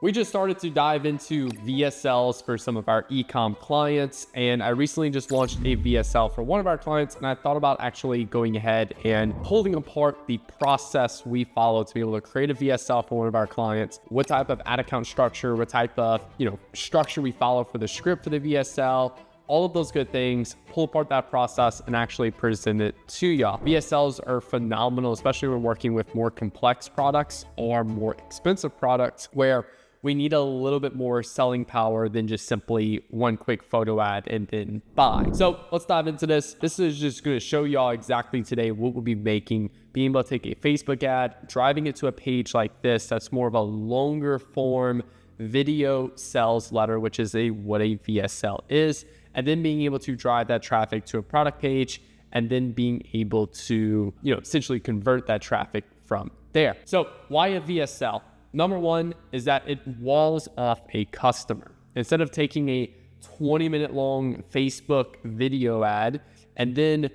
We just started to dive into VSLs for some of our eCom clients, and I recently just launched a VSL for one of our clients, and I thought about actually going ahead and pulling apart the process we follow to be able to create a VSL for one of our clients, what type of ad account structure, what type of structure we follow for the script for the VSL, all of those good things, pull apart that process and actually present it to y'all. VSLs are phenomenal, especially when working with more complex products or more expensive products where we need a little bit more selling power than just simply one quick photo ad and then buy. So let's dive into this. This is just gonna show y'all exactly today what we'll be making, being able to take a Facebook ad, driving it to a page like this that's more of a longer form video sales letter, which is what a VSL is, and then being able to drive that traffic to a product page and then being able to, essentially convert that traffic from there. So why a VSL? Number one is that it walls off a customer. Instead of taking a 20-minute long Facebook video ad and then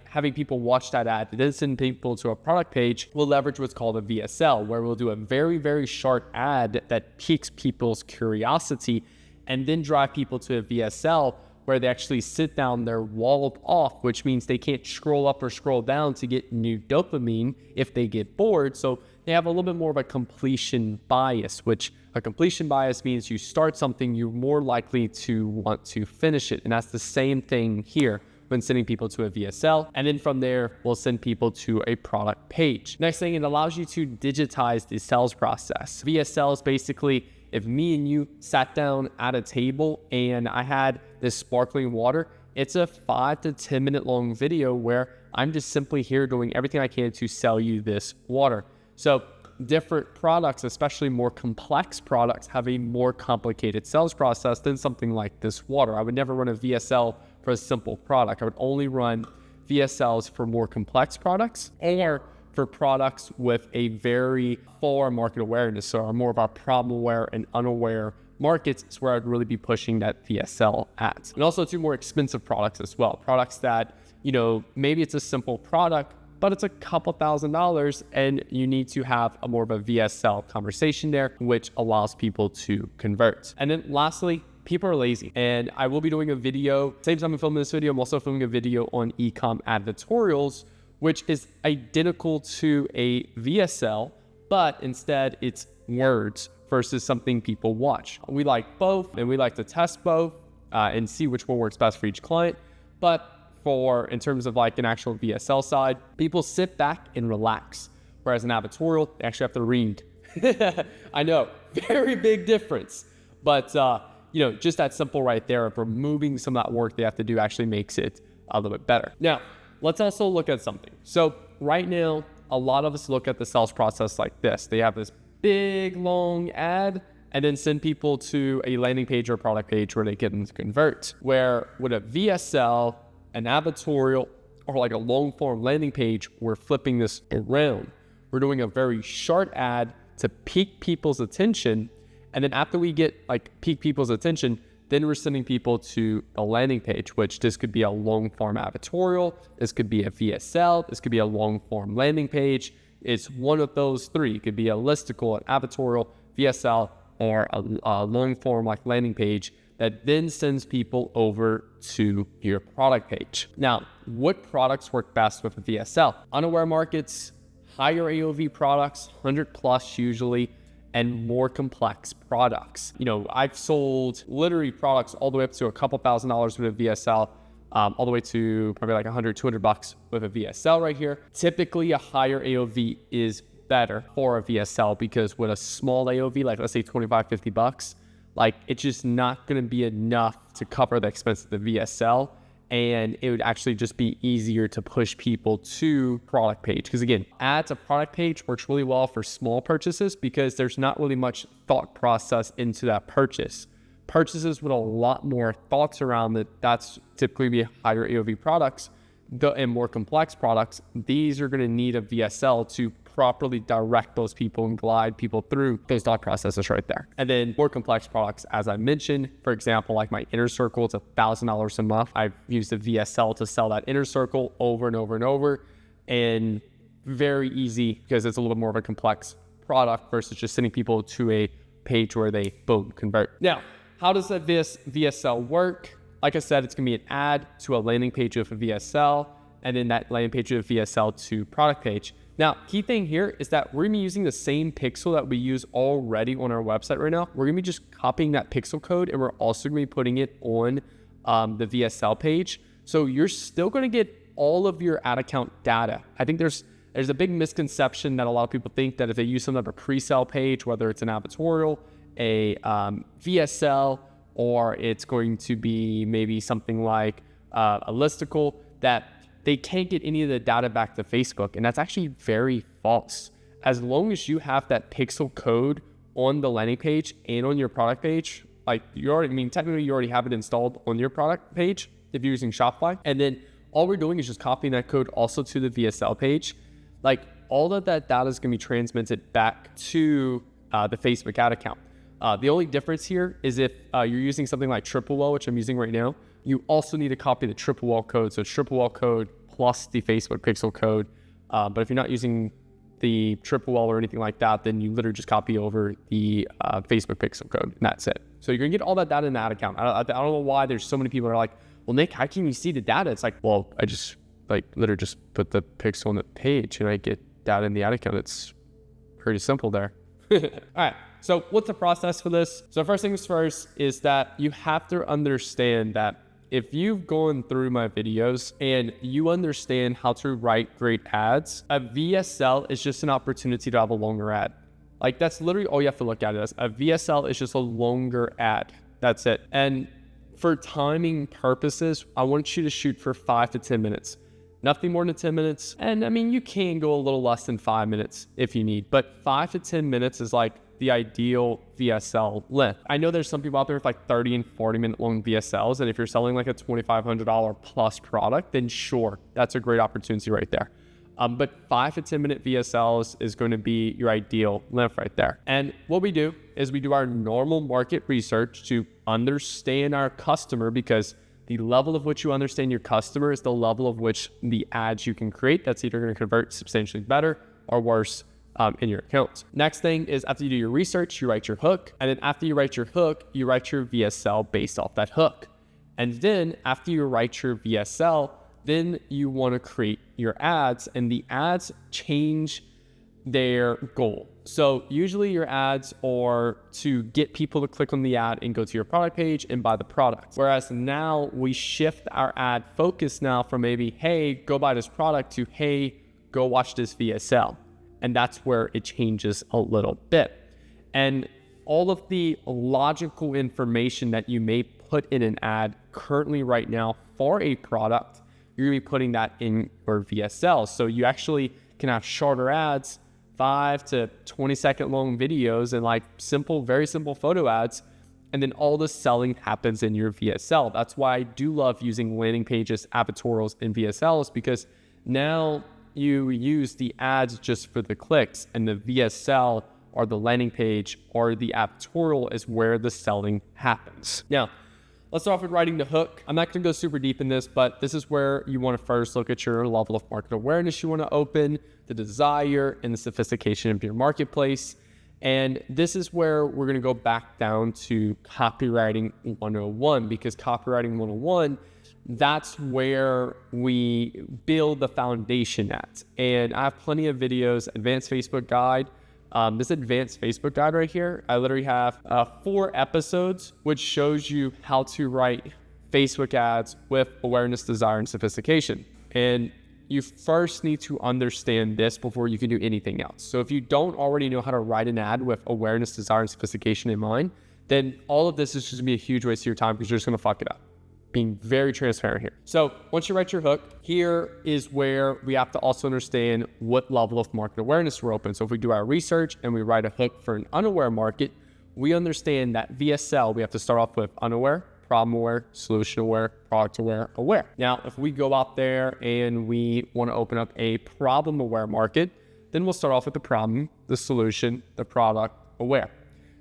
having people watch that ad and then send people to a product page, we'll leverage what's called a VSL, where we'll do a very, very short ad that piques people's curiosity and then drive people to a VSL where they actually sit down, they're walled off, which means they can't scroll up or scroll down to get new dopamine if they get bored. So they have a little bit more of a completion bias, which a completion bias means you start something, you're more likely to want to finish it. And that's the same thing here when sending people to a VSL. And then from there, we'll send people to a product page. Next thing, it allows you to digitize the sales process. VSLs basically, if me and you sat down at a table and I had this sparkling water, it's a 5 to 10 minute long video where I'm just simply here doing everything I can to sell you this water. So different products, especially more complex products, have a more complicated sales process than something like this water. I would never run a VSL for a simple product. I would only run VSLs for more complex products or for products with a very far market awareness, so more of our problem aware and unaware markets is where I'd really be pushing that VSL at. And also to more expensive products as well. Products that, maybe it's a simple product, but it's a couple $1,000s and you need to have a more of a VSL conversation there, which allows people to convert. And then lastly, people are lazy. And I will be doing a video, same time I'm filming this video, I'm also filming a video on eCom advertorials, which is identical to a VSL, but instead it's words versus something people watch. We like both and we like to test both and see which one works best for each client. But in terms of an actual VSL side, people sit back and relax. Whereas an advertorial, they actually have to read. I know, very big difference. But just that simple right there of removing some of that work they have to do actually makes it a little bit better. Now, let's also look at something. So right now, a lot of us look at the sales process like this. They have this big, long ad and then send people to a landing page or a product page where they can convert. Where with a VSL, an advertorial, or a long form landing page, we're flipping this around. We're doing a very short ad to pique people's attention. And then after we get pique people's attention, then we're sending people to the landing page, which this could be a long form advertorial. This could be a VSL. This could be a long form landing page. It's one of those three. It could be a listicle, an advertorial, VSL, or a long form landing page that then sends people over to your product page. Now, what products work best with a VSL? Unaware markets, higher AOV products, 100 plus usually, and more complex products. I've sold literally products all the way up to a couple $1,000s with a VSL, all the way to probably $100, $200 with a VSL right here. Typically a higher AOV is better for a VSL because with a small AOV, let's say 25, $50, it's just not going to be enough to cover the expense of the VSL. And it would actually just be easier to push people to product page. Because again, ads to product page works really well for small purchases because there's not really much thought process into that purchase. Purchases with a lot more thoughts around it, that's typically be higher AOV products and more complex products. These are going to need a VSL to properly direct those people and glide people through those thought processes right there. And then more complex products, as I mentioned, for example, my inner circle, it's $1,000 a month. I've used a VSL to sell that inner circle over and over and over, and very easy because it's a little bit more of a complex product versus just sending people to a page where they boom, convert. Now, how does that VSL work? Like I said, it's gonna be an ad to a landing page with a VSL, and then that landing page with a VSL to product page. Now, key thing here is that we're gonna be using the same pixel that we use already on our website right now. We're gonna be just copying that pixel code, and we're also gonna be putting it on the VSL page. So you're still gonna get all of your ad account data. I think there's a big misconception that a lot of people think that if they use some type of pre-sale page, whether it's an advertorial, a VSL, or it's going to be maybe something like a listicle, that they can't get any of the data back to Facebook. And that's actually very false. As long as you have that pixel code on the landing page and on your product page, like technically you already have it installed on your product page if you're using Shopify. And then all we're doing is just copying that code also to the VSL page. Like all of that data is gonna be transmitted back to the Facebook ad account. The only difference here is if you're using something like Troubleshooting, which I'm using right now, you also need to copy the Troubleshooting code. So Troubleshooting code plus the Facebook pixel code. But if you're not using the Troubleshooting or anything like that, then you literally just copy over the Facebook pixel code, and that's it. So you're gonna get all that data in that account. I don't know why there's so many people that are like, well, Nick, how can you see the data? It's like, well, I just literally just put the pixel on the page and I get data in the ad account. It's pretty simple there. All right. So what's the process for this? So first things first is that you have to understand that if you've gone through my videos and you understand how to write great ads, a VSL is just an opportunity to have a longer ad. Like that's literally all you have to look at it as. A VSL is just a longer ad. That's it. And for timing purposes, I want you to shoot for 5 to 10 minutes. Nothing more than 10 minutes. And I mean, you can go a little less than 5 minutes if you need, but 5 to 10 minutes is like the ideal VSL length. I know there's some people out there with like 30 and 40 minute long VSLs. And if you're selling like a $2,500 plus product, then sure, that's a great opportunity right there. But 5 to 10 minute VSLs is going to be your ideal length right there. And what we do is we do our normal market research to understand our customer, because the level of which you understand your customer is the level of which the ads you can create. That's either going to convert substantially better or worse in your accounts. Next thing is after you do your research, you write your hook. And then after you write your hook, you write your VSL based off that hook. And then after you write your VSL, then you want to create your ads, and the ads change their goal. So usually your ads are to get people to click on the ad and go to your product page and buy the product. Whereas now we shift our ad focus now from maybe, hey, go buy this product, to, hey, go watch this VSL. And that's where it changes a little bit. And all of the logical information that you may put in an ad currently right now for a product, you're gonna be putting that in your VSL. So you actually can have shorter ads, 5 to 20 second long videos, and like simple, very simple photo ads. And then all the selling happens in your VSL. That's why I do love using landing pages, advertorials, and VSLs, because now you use the ads just for the clicks, and the VSL or the landing page or the advertorial is where the selling happens. Now, let's start off with writing the hook. I'm not gonna go super deep in this, but this is where you wanna first look at your level of market awareness you wanna open, the desire, and the sophistication of your marketplace. And this is where we're gonna go back down to copywriting 101, because copywriting 101, that's where we build the foundation at. And I have plenty of videos, advanced Facebook guide. This advanced Facebook guide right here, I literally have 4 episodes, which shows you how to write Facebook ads with awareness, desire, and sophistication. And you first need to understand this before you can do anything else. So if you don't already know how to write an ad with awareness, desire, and sophistication in mind, then all of this is just gonna be a huge waste of your time, because you're just gonna fuck it up. Being very transparent here. So once you write your hook, here is where we have to also understand what level of market awareness we're open. So if we do our research and we write a hook for an unaware market, we understand that VSL, we have to start off with unaware, problem aware, solution aware, product aware, aware. Now, if we go out there and we want to open up a problem aware market, then we'll start off with the problem, the solution, the product aware.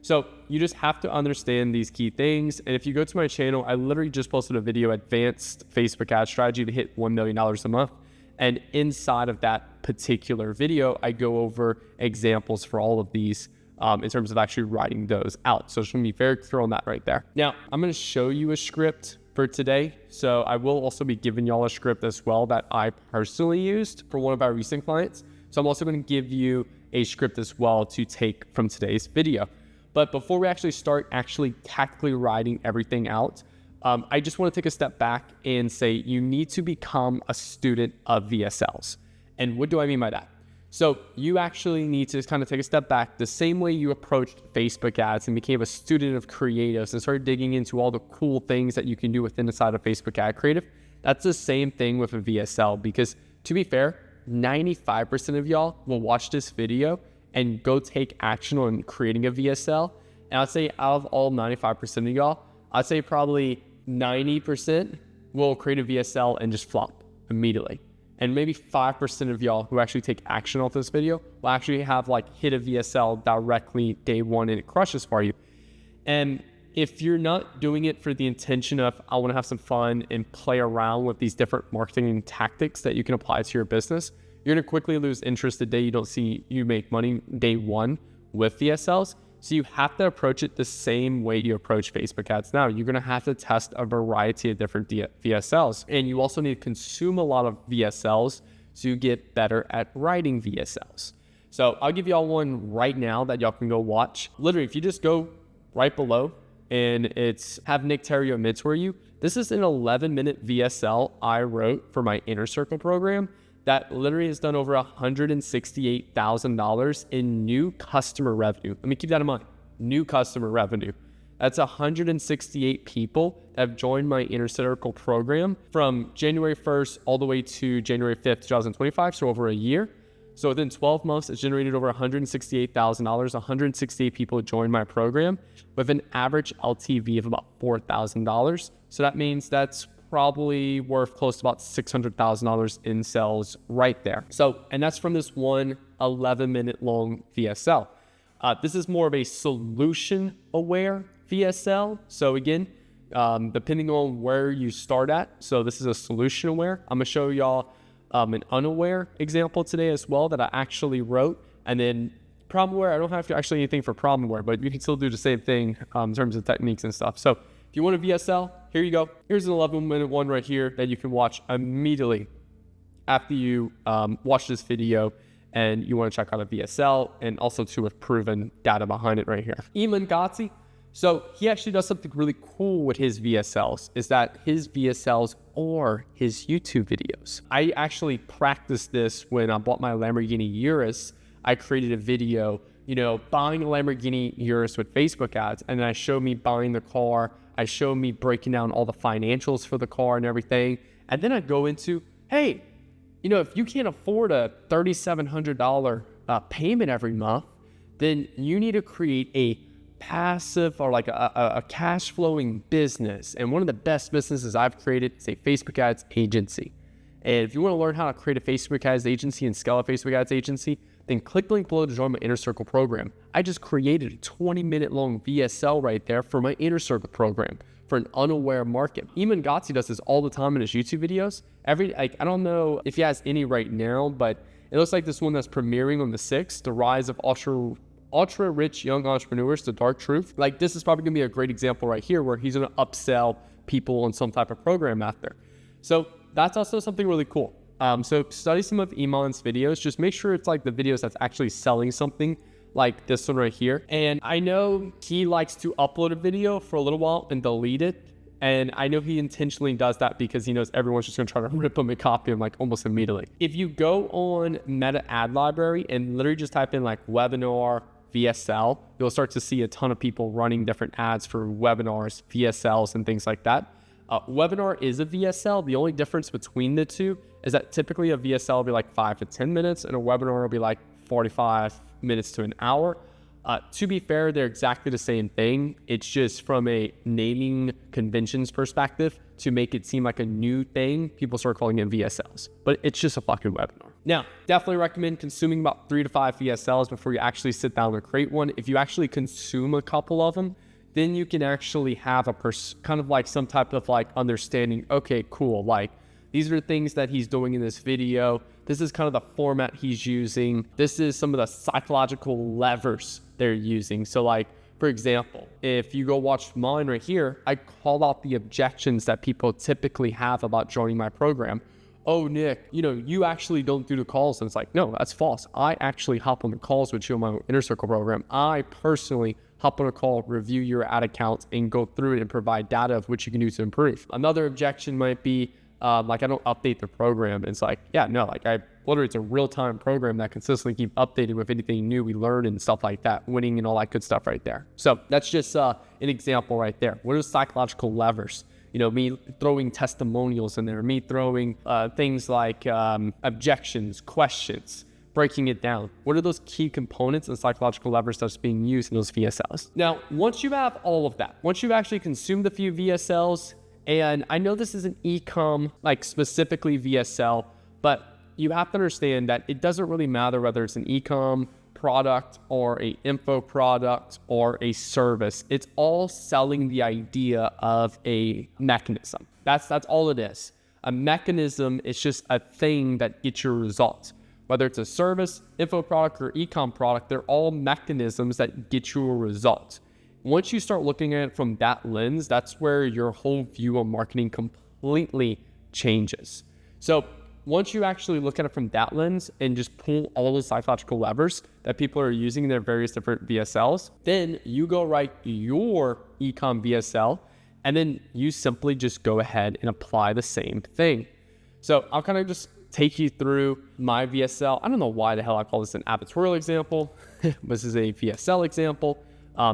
So you just have to understand these key things. And if you go to my channel, I literally just posted a video, advanced Facebook ad strategy to hit $1 million a month. And inside of that particular video, I go over examples for all of these in terms of actually writing those out. So it's going to be very clear on that right there. Now, I'm going to show you a script for today. So I will also be giving y'all a script as well that I personally used for one of our recent clients. So I'm also going to give you a script as well to take from today's video. But before we actually start tactically writing everything out, I just want to take a step back and say you need to become a student of VSLs. And what do I mean by that? So you actually need to kind of take a step back the same way you approached Facebook ads and became a student of creatives and started digging into all the cool things that you can do within the side of Facebook ad creative. That's the same thing with a VSL, because to be fair, 95% of y'all will watch this video and go take action on creating a VSL. And I'd say out of all 95% of y'all, I'd say probably 90% will create a VSL and just flop immediately. And maybe 5% of y'all who actually take action off this video will actually have like hit a VSL directly day one and it crushes for you. And if you're not doing it for the intention of, I want to have some fun and play around with these different marketing tactics that you can apply to your business, you're going to quickly lose interest the day you don't see you make money day one with VSLs. So you have to approach it the same way you approach Facebook ads now. You're going to have to test a variety of different VSLs. And you also need to consume a lot of VSLs to get better at writing VSLs. So I'll give y'all one right now that y'all can go watch. Literally, if you just go right below and it's have Nick Theriot mentor you, this is an 11-minute VSL I wrote for my Inner Circle program that literally has done over $168,000 in new customer revenue. Let me keep that in mind. New customer revenue. That's 168 people that have joined my Inner Circle program from January 1st all the way to January 5th, 2025, so over a year. So within 12 months, it's generated over $168,000. 168 people joined my program with an average LTV of about $4,000. So that means that's probably worth close to about $600,000 in sales right there. So, and that's from this one 11-minute long VSL. This is more of a solution aware VSL. So again, depending on where you start at. So this is a solution aware. I'm gonna show y'all an unaware example today as well that I actually wrote. And then problem aware, I don't have to actually anything for problem aware, but you can still do the same thing in terms of techniques and stuff. So if you want a VSL, here you go. Here's an 11-minute one right here that you can watch immediately after you watch this video and you want to check out a VSL, and also too with proven data behind it right here. Eamon Gotzi. So he actually does something really cool with his VSLs, is that his VSLs are his YouTube videos. I actually practiced this when I bought my Lamborghini Urus. I created a video, buying a Lamborghini Urus with Facebook ads, and then I showed me buying the car. I showed me breaking down all the financials for the car and everything. And then I go into, hey, if you can't afford a $3,700 payment every month, then you need to create a passive or like a cash flowing business. And one of the best businesses I've created is a Facebook ads agency. And if you want to learn how to create a Facebook ads agency and scale a Facebook ads agency, then click the link below to join my Inner Circle program. I just created a 20-minute long VSL right there for my Inner Circle program for an unaware market. Eamon Gotzi does this all the time in his YouTube videos. I don't know if he has any right now, but it looks like this one that's premiering on the 6th, The Rise of Ultra Rich Young Entrepreneurs, The Dark Truth. Like, this is probably gonna be a great example right here where he's gonna upsell people on some type of program after. So that's also something really cool. So study some of Eamon's videos. Just make sure it's like the videos that's actually selling something, like this one right here. And I know he likes to upload a video for a little while and delete it. And I know he intentionally does that because he knows everyone's just gonna try to rip him and copy him like almost immediately. If you go on Meta Ad Library and literally just type in like webinar VSL, you'll start to see a ton of people running different ads for webinars, VSLs, and things like that. Webinar is a VSL. The only difference between the two is that typically a VSL will be like 5 to 10 minutes and a webinar will be like 45 minutes to an hour. To be fair, they're exactly the same thing. It's just from a naming conventions perspective to make it seem like a new thing, people start calling it VSLs, but it's just a fucking webinar. Now, definitely recommend consuming about 3 to 5 VSLs before you actually sit down and create one. If you actually consume a couple of them, then you can actually have a kind of like some type of like understanding, okay, cool, like these are things that he's doing in this video. This is kind of the format he's using. This is some of the psychological levers they're using. So like, for example, if you go watch mine right here, I call out the objections that people typically have about joining my program. Oh, Nick, you actually don't do the calls. And it's like, no, that's false. I actually hop on the calls with you on my Inner Circle program. I personally hop on a call, review your ad account, and go through it and provide data of which you can do to improve. Another objection might be, like, I don't update the program. And it's like, yeah, no, like literally it's a real-time program that consistently keep updated with anything new we learn and stuff like that, winning and all that good stuff right there. So that's just an example right there. What are psychological levers? Me throwing testimonials in there, me throwing things like objections, questions, breaking it down. What are those key components and psychological levers that's being used in those VSLs? Now, once you have all of that, once you've actually consumed a few VSLs, and I know this is an eCom, like specifically VSL, but you have to understand that it doesn't really matter whether it's an eCom product or a info product or a service. It's all selling the idea of a mechanism. That's all it is. A mechanism is just a thing that gets your results. Whether it's a service, info product, or ecom product, they're all mechanisms that get you a result. Once you start looking at it from that lens, that's where your whole view on marketing completely changes. So once you actually look at it from that lens and just pull all the psychological levers that people are using in their various different VSLs, then you go write your ecom VSL, and then you simply just go ahead and apply the same thing. So I'll kind of just take you through my VSL. I don't know why the hell I call this an advertorial example. This is a VSL example.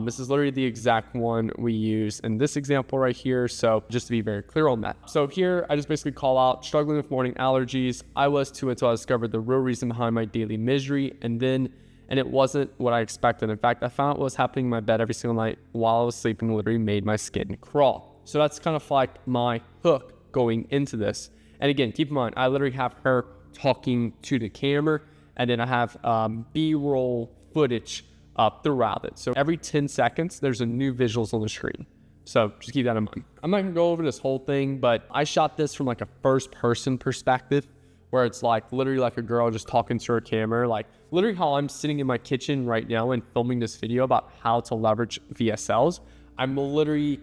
This is literally the exact one we use in this example right here. So just to be very clear on that. So here, I just basically call out struggling with morning allergies. I was too until I discovered the real reason behind my daily misery. And it wasn't what I expected. In fact, I found what was happening in my bed every single night while I was sleeping literally made my skin crawl. So that's kind of like my hook going into this. And again, keep in mind, I literally have her talking to the camera, and then I have B-roll footage throughout it. So every 10 seconds, there's a new visuals on the screen. So just keep that in mind. I'm not gonna go over this whole thing, but I shot this from like a first person perspective, where it's like literally like a girl just talking to her camera, like literally how I'm sitting in my kitchen right now and filming this video about how to leverage VSLs. I'm literally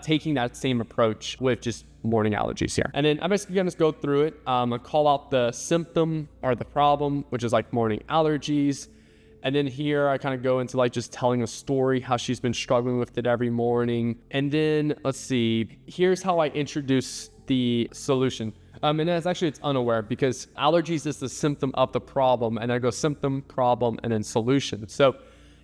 taking that same approach with just morning allergies here. And then I'm basically gonna just go through it. I call out the symptom or the problem, which is like morning allergies. And then here I kind of go into like just telling a story, how she's been struggling with it every morning. And then let's see, here's how I introduce the solution. And it's unaware because allergies is the symptom of the problem. And I go symptom, problem, and then solution. So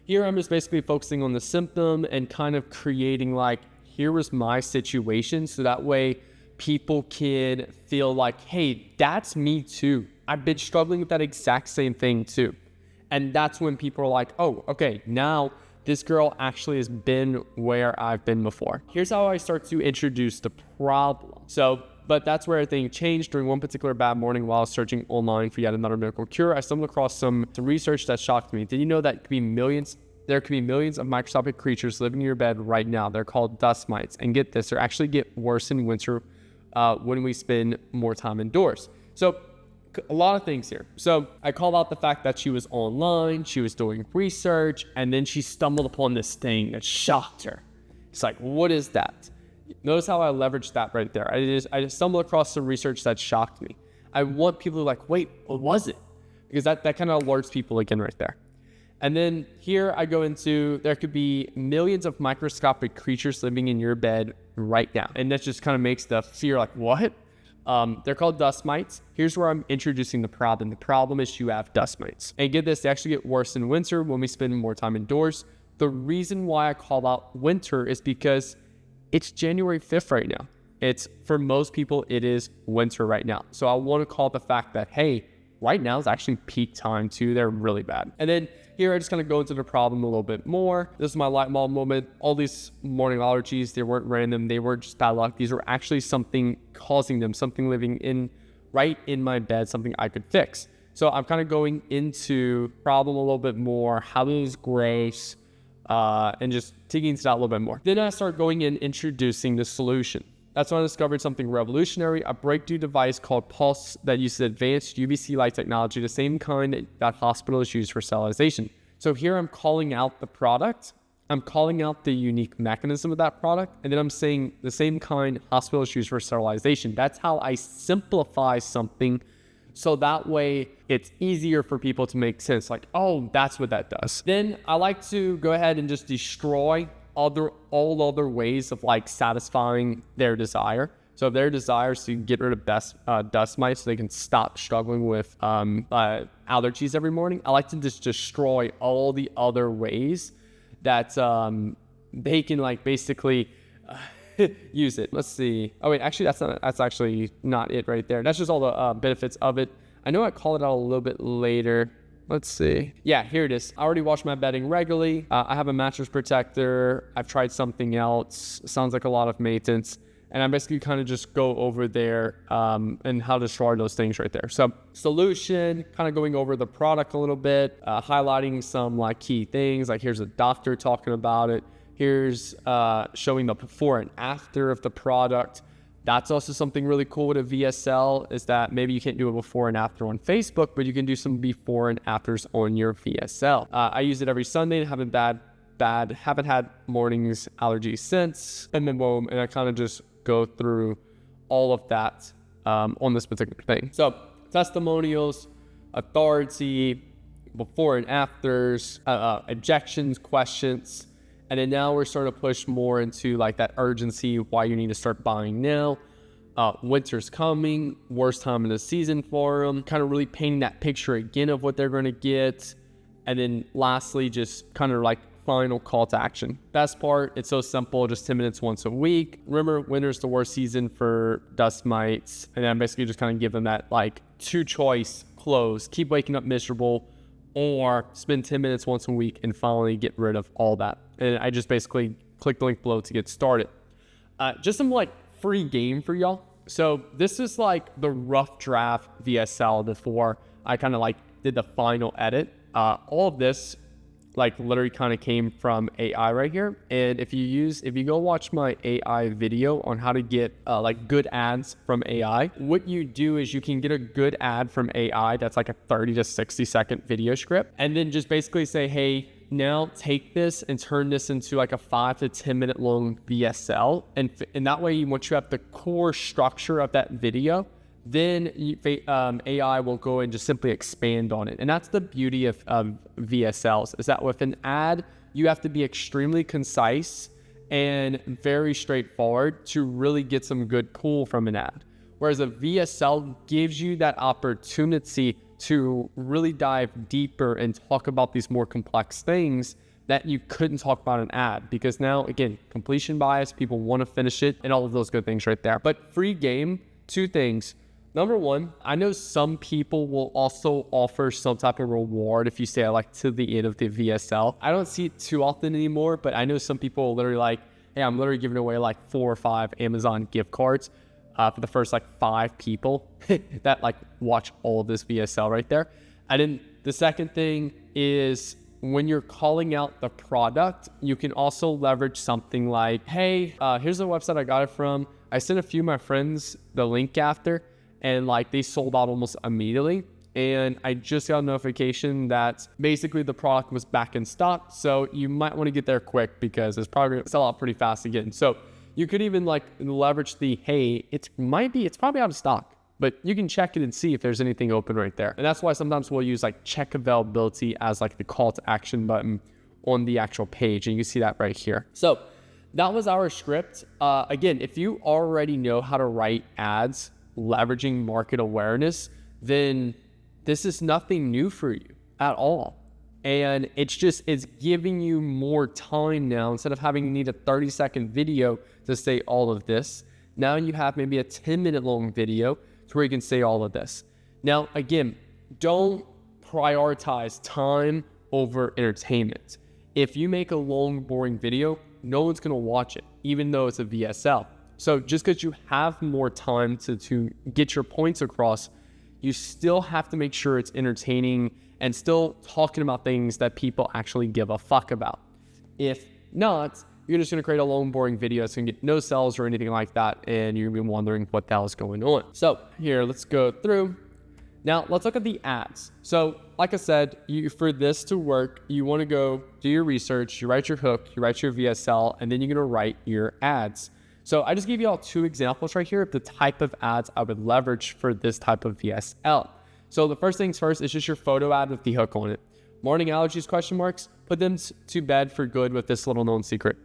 here I'm just basically focusing on the symptom and kind of creating like, here was my situation. So that way people can feel like, hey, that's me too. I've been struggling with that exact same thing too. And that's when people are like, oh, okay, now this girl actually has been where I've been before. Here's how I start to introduce the problem. But that's where everything changed. During one particular bad morning while I was searching online for yet another miracle cure, I stumbled across some research that shocked me. Did you know that there could be millions of microscopic creatures living in your bed right now? They're called dust mites. And get this, they actually get worse in winter when we spend more time indoors. So a lot of things here. So I called out the fact that she was online, she was doing research, and then she stumbled upon this thing that shocked her. It's like, what is that? Notice how I leveraged that right there. I just stumbled across some research that shocked me. I want people to like, wait, what was it? Because that kind of alerts people again right there. And then here I go into, there could be millions of microscopic creatures living in your bed right now. And that just kind of makes the fear like, what? They're called dust mites. Here's where I'm introducing the problem. The problem is you have dust mites. And get this, they actually get worse in winter when we spend more time indoors. The reason why I call out winter is because it's January 5th right now. It's, for most people, it is winter right now. So I want to call the fact that, hey, right now is actually peak time too. They're really bad. And then here I just kind of go into the problem a little bit more. This is my light bulb moment. All these morning allergies, they weren't random. They weren't just bad luck. These were actually something causing them, something living right in my bed, something I could fix. So I'm kind of going into problem a little bit more, how it is gross, and just digging into that a little bit more. Then I start going in introducing the solution. That's when I discovered something revolutionary, a breakthrough device called Pulse that uses advanced UVC light technology, the same kind that hospitals use for sterilization. So here I'm calling out the product. I'm calling out the unique mechanism of that product. And then I'm saying the same kind hospital issues for sterilization. That's how I simplify something. So that way it's easier for people to make sense. Like, oh, that's what that does. Then I like to go ahead and just destroy all other ways of like satisfying their desire. So if their desire is to get rid of dust mites so they can stop struggling with allergies every morning, I like to just destroy all the other ways that they can like basically use it. Let's see. Oh wait, actually that's actually not it right there. That's just all the benefits of it. I know I called it out a little bit later. Let's see. Yeah, here it is. I already wash my bedding regularly. I have a mattress protector. I've tried something else. Sounds like a lot of maintenance. And I basically kind of just go over there and how to destroy those things right there. So solution, kind of going over the product a little bit, highlighting some like key things. Like here's a doctor talking about it. Here's showing the before and after of the product. That's also something really cool with a VSL is that maybe you can't do a before and after on Facebook, but you can do some before and afters on your VSL. I use it every Sunday and haven't had mornings allergies since. And then boom, and I kind of just go through all of that on this particular thing. So testimonials, authority, before and afters, objections, questions. And then now we're starting to push more into like that urgency, why you need to start buying now. Winter's coming, worst time of the season for them, kind of really painting that picture again of what they're going to get. And then lastly, just kind of like final call to action. Best part, it's so simple, just 10 minutes once a week. Remember, winter's the worst season for dust mites. And then basically just kind of give them that like 2-choice close, keep waking up miserable, or spend 10 minutes once a week and finally get rid of all that. And I just basically click the link below to get started. Just some like free game for y'all. So this is like the rough draft VSL before I kind of like did the final edit. All of this like literally kind of came from AI right here. And if you go watch my AI video on how to get like good ads from AI, what you do is you can get a good ad from AI that's like a 30 to 60 second video script, and then just basically say, hey, now take this and turn this into like a 5 to 10 minute long VSL. And that way, once you have the core structure of that video, then AI will go and just simply expand on it. And that's the beauty of VSLs, is that with an ad, you have to be extremely concise and very straightforward to really get some good pull from an ad. Whereas a VSL gives you that opportunity to really dive deeper and talk about these more complex things that you couldn't talk about in an ad, because now, again, completion bias, people want to finish it and all of those good things right there. But free game, 2 things. Number 1, I know some people will also offer some type of reward if you stay like to the end of the VSL. I don't see it too often anymore, but I know some people will literally like, hey, I'm literally giving away like 4 or 5 Amazon gift cards for the first like 5 people that like watch all of this VSL right there. And then the second thing is when you're calling out the product, you can also leverage something like, hey, here's the website I got it from. I sent a few of my friends the link after, and like they sold out almost immediately. And I just got a notification that basically the product was back in stock. So you might want to get there quick because it's probably gonna sell out pretty fast again. So you could even like leverage the, hey, it's probably out of stock, but you can check it and see if there's anything open right there. And that's why sometimes we'll use like check availability as like the call to action button on the actual page. And you can see that right here. So that was our script. Again, if you already know how to write ads, leveraging market awareness, then this is nothing new for you at all. And it's giving you more time now. Instead of having to need a 30-second video to say all of this, now you have maybe a 10-minute long video to where you can say all of this. Now, again, don't prioritize time over entertainment. If you make a long, boring video, no one's gonna watch it, even though it's a VSL. So just because you have more time to get your points across, you still have to make sure it's entertaining and still talking about things that people actually give a fuck about. If not, you're just going to create a long, boring video that's going to get no sales or anything like that, and you're going to be wondering what the hell is going on. So here, let's go through. Now let's look at the ads. So like I said, for this to work, you want to go do your research, you write your hook, you write your VSL, and then you're going to write your ads. So I just gave you all 2 examples right here of the type of ads I would leverage for this type of VSL. So the first things first is just your photo ad with the hook on it. Morning allergies, question marks, put them to bed for good with this little known secret.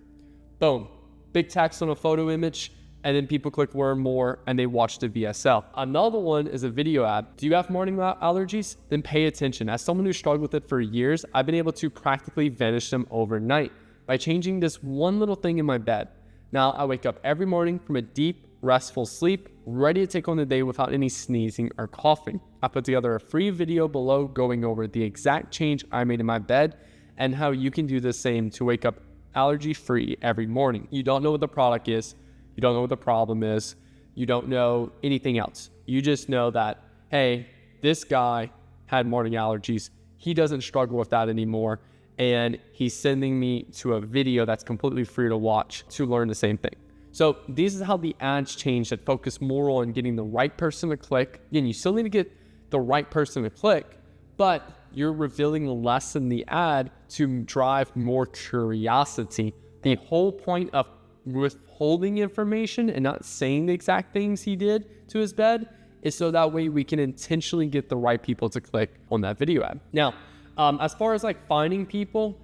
Boom, big text on a photo image, and then people click learn more and they watch the VSL. Another one is a video ad. Do you have morning allergies? Then pay attention. As someone who struggled with it for years, I've been able to practically vanish them overnight by changing this one little thing in my bed. Now I wake up every morning from a deep, restful sleep, ready to take on the day without any sneezing or coughing. I put together a free video below going over the exact change I made in my bed and how you can do the same to wake up allergy-free every morning. You don't know what the product is. You don't know what the problem is. You don't know anything else. You just know that, hey, this guy had morning allergies. He doesn't struggle with that anymore. And he's sending me to a video that's completely free to watch to learn the same thing. So this is how the ads change that focus more on getting the right person to click. Again, you still need to get the right person to click, but you're revealing less in the ad to drive more curiosity. The whole point of withholding information and not saying the exact things he did to his bed is so that way we can intentionally get the right people to click on that video ad. Now, as far as like finding people,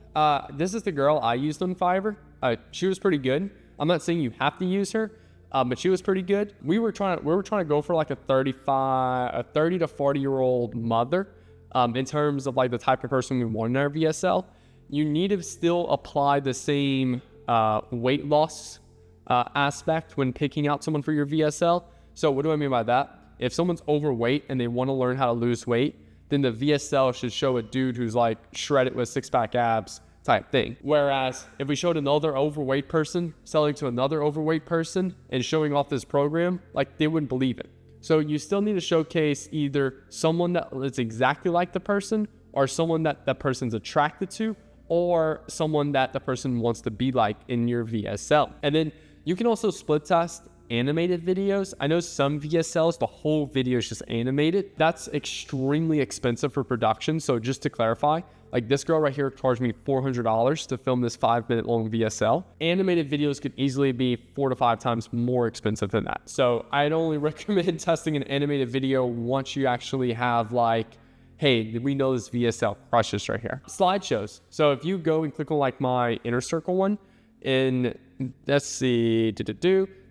this is the girl I used on Fiverr. She was pretty good. I'm not saying you have to use her, but she was pretty good. We were trying to go for like a 30 to 40 year old mother. In terms of like the type of person we want in our VSL, you need to still apply the same weight loss aspect when picking out someone for your VSL. So what do I mean by that? If someone's overweight and they want to learn how to lose weight, then the VSL should show a dude who's like shredded with 6-pack abs type thing. Whereas if we showed another overweight person selling to another overweight person and showing off this program, like they wouldn't believe it. So you still need to showcase either someone that is exactly like the person or someone that that person's attracted to or someone that the person wants to be like in your VSL. And then you can also split test animated videos. I know some VSLs, the whole video is just animated. That's extremely expensive for production. So just to clarify, like this girl right here charged me $400 to film this 5-minute long VSL. Animated videos could easily be 4 to 5 times more expensive than that. So I'd only recommend testing an animated video once you actually have like, hey, we know this VSL crushes right here. Slideshows. So if you go and click on like my inner circle one, and let's see,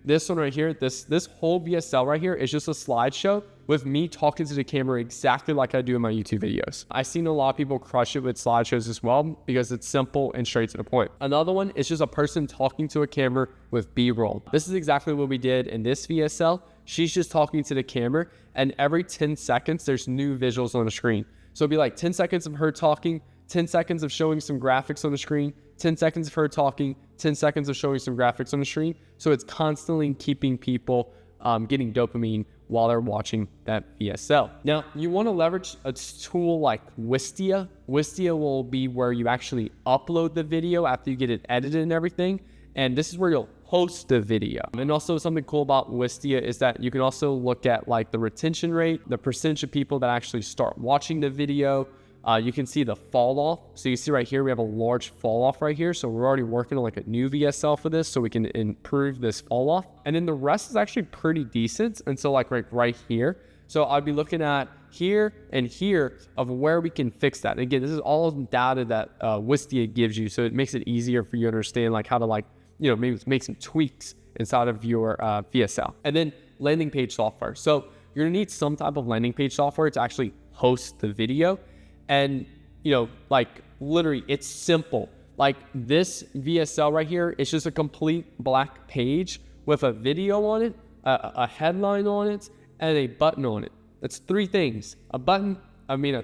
this one right here, this whole VSL right here is just a slideshow with me talking to the camera exactly like I do in my YouTube videos. I've seen a lot of people crush it with slideshows as well because it's simple and straight to the point. Another one is just a person talking to a camera with B-roll. This is exactly what we did in this VSL. She's just talking to the camera, and every 10 seconds, there's new visuals on the screen. So it'd be like 10 seconds of her talking, 10 seconds of showing some graphics on the screen, 10 seconds of her talking, 10 seconds of showing some graphics on the screen. So it's constantly keeping people getting dopamine while they're watching that VSL. Now, you want to leverage a tool like Wisa. Wisa will be where you actually upload the video after you get it edited and everything. And this is where you'll host the video. And also something cool about Wisa is that you can also look at like the retention rate, the percentage of people that actually start watching the video. You can see the fall off. So you see right here, we have a large fall off right here. So we're already working on like a new VSL for this so we can improve this fall off. And then the rest is actually pretty decent. And so like right here. So I'd be looking at here and here of where we can fix that. And again, this is all data that Wisa gives you. So it makes it easier for you to understand like how to like, you know, maybe make some tweaks inside of your VSL. And then landing page software. So you're gonna need some type of landing page software to actually host the video. And, you know, like literally it's simple. Like this VSL right here, it's just a complete black page with a video on it, a headline on it, and a button on it. That's 3 things. A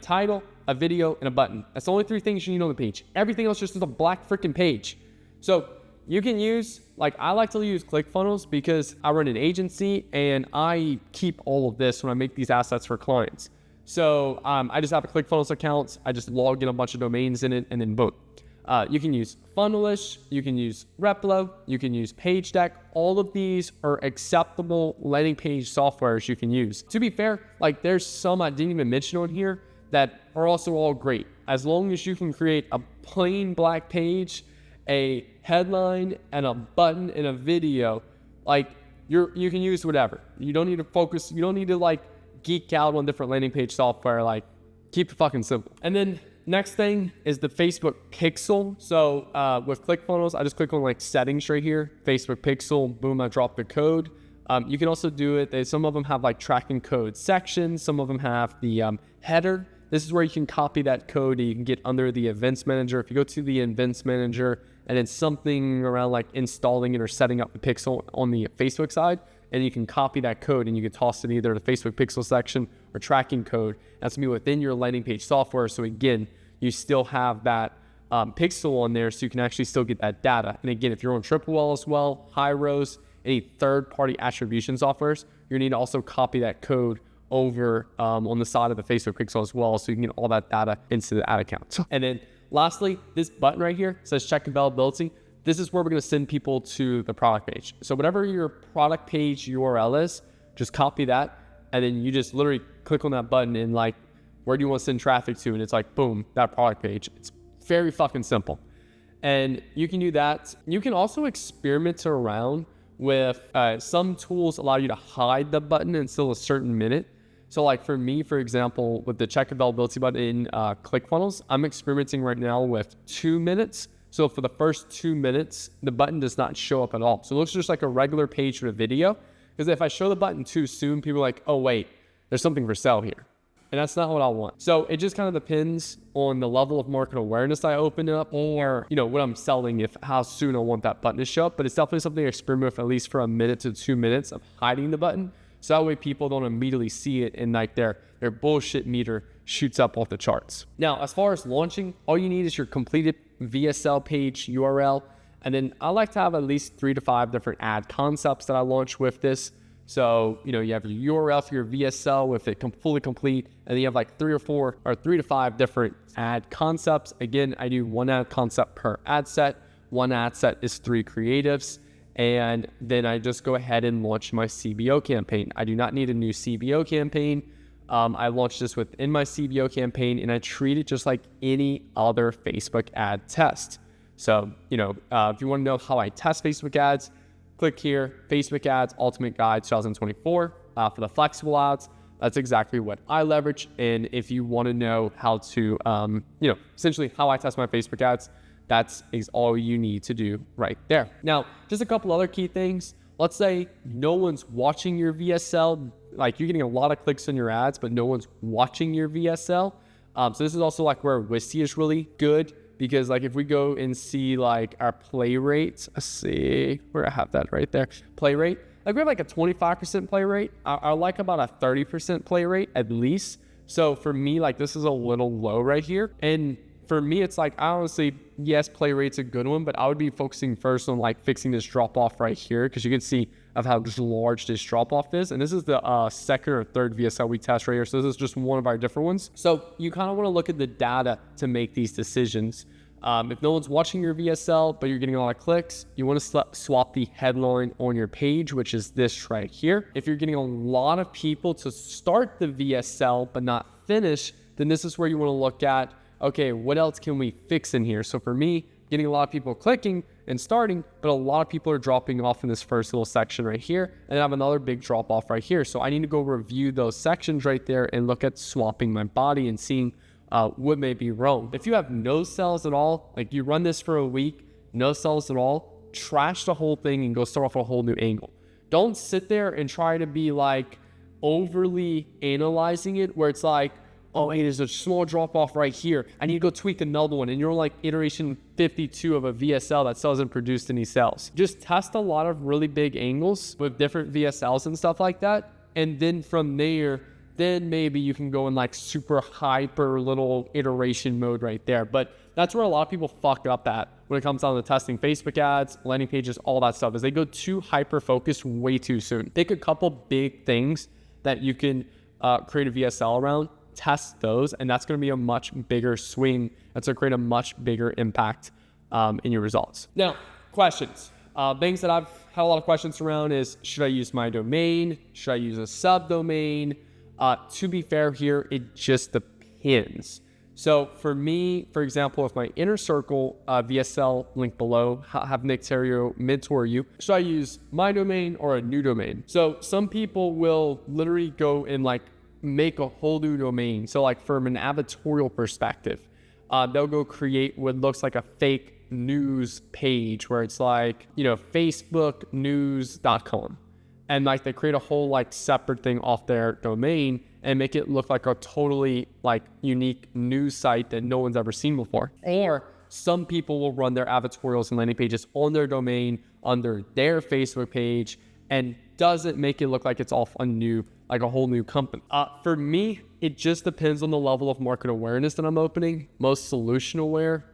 title, a video, and a button. That's the only 3 things you need on the page. Everything else just is a black freaking page. So you can use, like I like to use ClickFunnels because I run an agency and I keep all of this when I make these assets for clients. So I just have a ClickFunnels account. I just log in a bunch of domains in it and then boom. You can use Funnelish, you can use Replo, you can use PageDeck. All of these are acceptable landing page softwares you can use. To be fair, like there's some I didn't even mention on here that are also all great. As long as you can create a plain black page, a headline, and a button in a video, like you can use whatever. You don't need to focus, you don't need to like geek out on different landing page software. Like keep it fucking simple. And then next thing is the Facebook Pixel. So with ClickFunnels, I just click on like settings right here, Facebook Pixel, boom, I drop the code. You can also do it, some of them have like tracking code sections, some of them have the header. This is where you can copy that code and you can get under the events manager. If you go to the events manager and it's something around like installing it or setting up the pixel on the Facebook side, and you can copy that code and you can toss it either to the Facebook pixel section or tracking code. That's gonna be within your landing page software. So again, you still have that pixel on there so you can actually still get that data. And again, if you're on Troubleshooting as well, Hyros, any third-party attribution softwares, you're gonna need to also copy that code over on the side of the Facebook pixel as well, so you can get all that data into the ad account. And then lastly, this button right here says check availability. This is where we're gonna send people to the product page. So whatever your product page URL is, just copy that, and then you just literally click on that button and like, where do you want to send traffic to? And it's like, boom, that product page. It's very fucking simple. And you can do that. You can also experiment around with some tools allow you to hide the button until a certain minute. So like for me, for example, with the check availability button in ClickFunnels, I'm experimenting right now with 2 minutes. So for the first 2 minutes, the button does not show up at all. So it looks just like a regular page with a video. Because if I show the button too soon, people are like, oh wait, there's something for sale here. And that's not what I want. So it just kind of depends on the level of market awareness I open up or, you know, what I'm selling, if how soon I want that button to show up. But it's definitely something to experiment with at least for 1 minute to 2 minutes of hiding the button. So that way people don't immediately see it and like their bullshit meter shoots up off the charts. Now, as far as launching, all you need is your completed VSL page URL. And then I like to have at least 3 to 5 different ad concepts that I launch with this. So, you know, you have your URL for your VSL with it fully complete, and then you have like 3 to 5 different ad concepts. Again, I do 1 ad concept per ad set. 1 ad set is 3 creatives. And then I just go ahead and launch my CBO campaign. I do not need a new CBO campaign. I launched this within my CBO campaign and I treat it just like any other Facebook ad test. So, you know, if you want to know how I test Facebook ads, click here, Facebook Ads Ultimate Guide 2024. For the flexible ads, that's exactly what I leverage. And if you want to know how to, you know, essentially how I test my Facebook ads, that's all you need to do right there. Now, just a couple other key things. Let's say no one's watching your VSL, like you're getting a lot of clicks on your ads, but no one's watching your VSL. So this is also like where Wisa is really good, because like if we go and see like our play rates, let's see where I have that right there, play rate. Like we have like a 25% play rate. I like about a 30% play rate at least. So for me, like this is a little low right here. And for me, it's like, I honestly, yes, play rate's a good one, but I would be focusing first on like fixing this drop off right here, because you can see of how just large this drop off is. And this is the second or third VSL we test right here. So this is just one of our different ones. So you kind of want to look at the data to make these decisions. If no one's watching your VSL, but you're getting a lot of clicks, you want to swap the headline on your page, which is this right here. If you're getting a lot of people to start the VSL, but not finish, then this is where you want to look at, okay, what else can we fix in here? So for me, getting a lot of people clicking and starting, but a lot of people are dropping off in this first little section right here, and I have another big drop off right here. So I need to go review those sections right there and look at swapping my body and seeing what may be wrong. If you have no sales at all, like you run this for a week, no sales at all, trash the whole thing and go start off a whole new angle. Don't sit there and try to be like overly analyzing it where it's like, oh, hey, there's a small drop off right here. I need to go tweak another one. And you're like iteration 52 of a VSL that still hasn't produced any sales. Just test a lot of really big angles with different VSLs and stuff like that. And then from there, then maybe you can go in like super hyper little iteration mode right there. But that's where a lot of people fuck up at when it comes down to testing Facebook ads, landing pages, all that stuff, is they go too hyper focused way too soon. Pick a couple big things that you can create a VSL around, test those, and that's going to be a much bigger swing. That's going to create a much bigger impact in your results. Now, questions. Things that I've had a lot of questions around is, should I use my domain? Should I use a subdomain? To be fair here, it just depends. So for me, for example, with my inner circle VSL link below, have Nick Theriot mentor you. Should I use my domain or a new domain? So some people will literally go and like make a whole new domain. So like from an advertorial perspective, they'll go create what looks like a fake news page where it's like, facebooknews.com. And like they create a whole like separate thing off their domain and make it look like a totally like unique news site that no one's ever seen before. Or some people will run their advertorials and landing pages on their domain under their Facebook page and doesn't make it look like it's off a new, like a whole new company. For me, it just depends on the level of market awareness that I'm opening. Most solution aware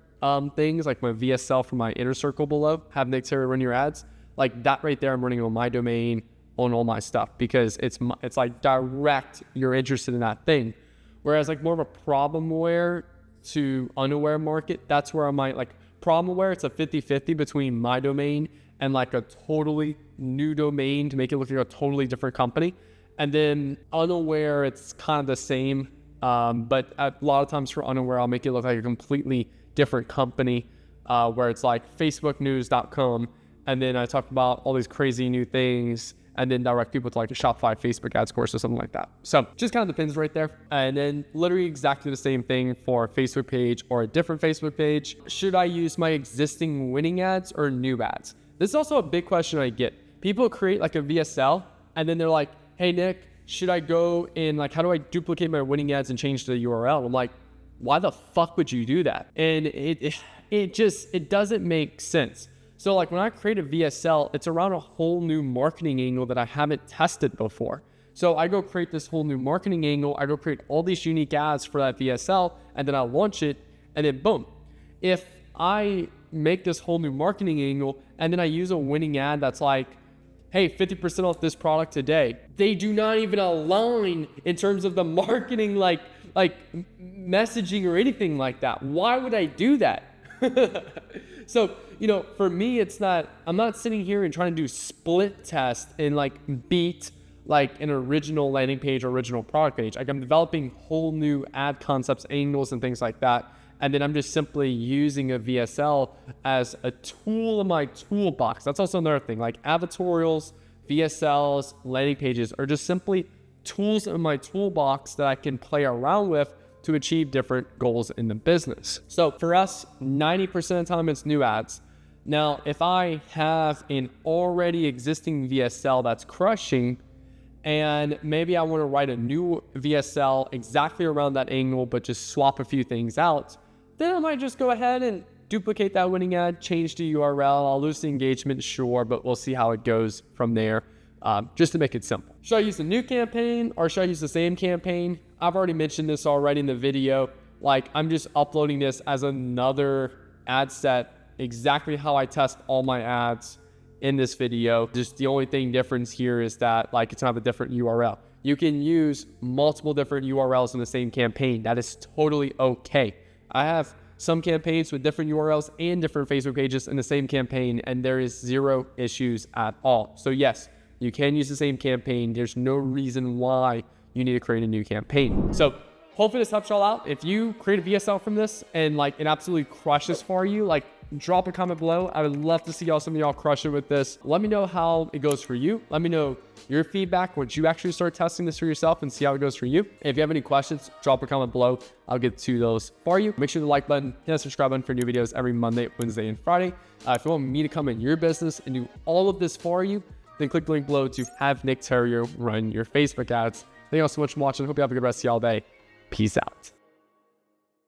things like my VSL for my inner circle below, have Nick Theriot run your ads, like that right there, I'm running on my domain, on all my stuff, because it's like direct, you're interested in that thing. Whereas like more of a problem aware to unaware market, that's where I might like problem aware, it's a 50-50 between my domain and like a totally new domain to make it look like a totally different company. And then unaware, it's kind of the same. But a lot of times for unaware, I'll make it look like a completely different company where it's like facebooknews.com. And then I talk about all these crazy new things and then direct people to like a Shopify Facebook ads course or something like that. So just kind of depends right there. And then literally exactly the same thing for a Facebook page or a different Facebook page. Should I use my existing winning ads or new ads? This is also a big question I get. People create like a VSL and then they're like, hey Nick, should I go in like, how do I duplicate my winning ads and change the URL? I'm like, why the fuck would you do that? And it doesn't make sense. So like when I create a VSL, it's around a whole new marketing angle that I haven't tested before. So I go create this whole new marketing angle. I go create all these unique ads for that VSL and then I launch it and then boom. If I make this whole new marketing angle and then I use a winning ad that's like, hey, 50% off this product today. They do not even align in terms of the marketing, like messaging or anything like that. Why would I do that? So, for me, I'm not sitting here and trying to do split test and like beat like an original landing page or original product page. Like I'm developing whole new ad concepts, angles and things like that. And then I'm just simply using a VSL as a tool in my toolbox. That's also another thing, like advertorials, VSLs, landing pages are just simply tools in my toolbox that I can play around with to achieve different goals in the business. So for us, 90% of the time it's new ads. Now, if I have an already existing VSL that's crushing, and maybe I want to write a new VSL exactly around that angle, but just swap a few things out, then I might just go ahead and duplicate that winning ad, change the URL. I'll lose the engagement, sure, but we'll see how it goes from there, just to make it simple. Should I use a new campaign or should I use the same campaign? I've already mentioned this already in the video. Like I'm just uploading this as another ad set, exactly how I test all my ads in this video. Just the only thing difference here is that like it's gonna have a different URL. You can use multiple different URLs in the same campaign. That is totally okay. I have some campaigns with different URLs and different Facebook pages in the same campaign, and there is zero issues at all. So yes, you can use the same campaign. There's no reason why you need to create a new campaign. So hopefully this helps y'all out. If you create a VSL from this and like it absolutely crushes for you, like drop a comment below. I would love to see some of y'all crush it with this. Let me know how it goes for you. Let me know your feedback once you actually start testing this for yourself and see how it goes for you. If you have any questions, drop a comment below. I'll get to those for you. Make sure the like button, hit the subscribe button for new videos every Monday, Wednesday, and Friday. If you want me to come in your business and do all of this for you, then click the link below to have Nick Theriot run your Facebook ads. Thank you all so much for watching. Hope you have a good rest of y'all day. Peace out.